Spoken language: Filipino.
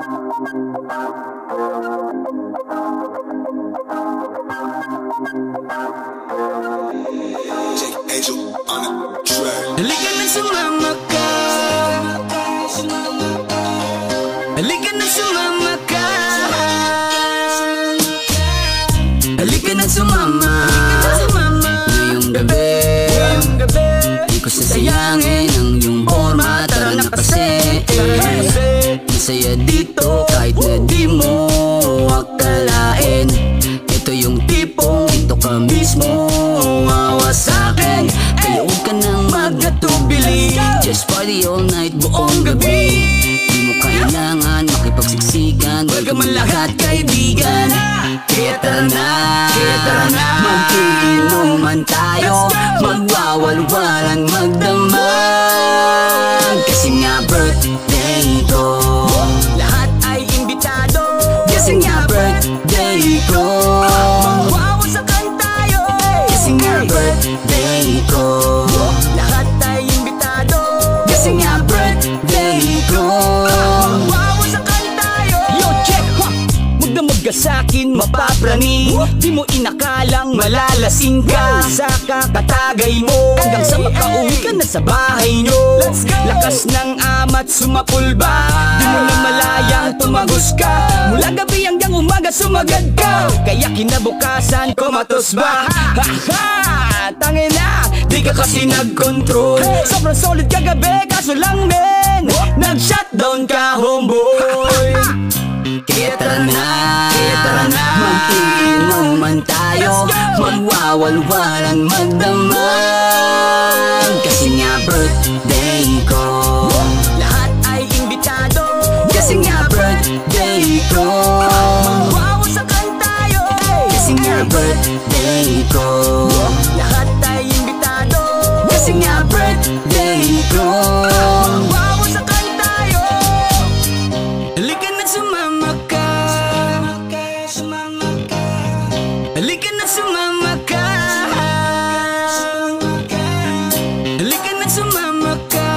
Halika na sumama ka, halika na sumama ka, halika na sumama. Ngayong gabi, di ko sasayangin ang iyong forma. Tara na kasi, masaya dito kahit na di mo akalain. Ito yung tipong ito ka mismo awa sa'kin. Kaya huwag ka nang magkatubili, just party all night buong gabi. Di mo kailangan makipagsiksikan, welcome ang lahat kaibigan. Kaya tara na, mag-iinuman tayo, magwawalwalan magdamag. Kasi nga birthday ko, lahat ay imbitado. Kasi nga birthday ko, magwawasakan tayo. Kasi nga birthday ko, lahat ay imbitado. Kasi nga birthday ko, magwawasakan tayo. Yo, check, ha! Magdamag ka sa'kin, mapaprani. Di mo inakalang malalasing ka sa kakatagay mo, hanggang sa makauwi ka na sa bahay nyo. Lakas ng amat sumapulba, di mo na malayang tumagos ka. Mula gabi hanggang umaga sumagad ka, kaya kinabukasan kumatos ba? Ha-ha! Tangina, di ka kasi nag-control. Sobrang solid kagabi, kaso lang men, nag-shutdown ka homeboy. Kaya tara na, mag-iinuman tayo, magwawalwalan magdamag. Kasi nga birthday ko, lahat ay imbitado. Kasi nga birthday ko, magwawasakan tayo. Kasi nga birthday ko, lahat ay imbitado. Kasi nga birthday ko, magwawasakan tayo. Halika na sumama ka, halika na sumama ka, halika na sumama ka.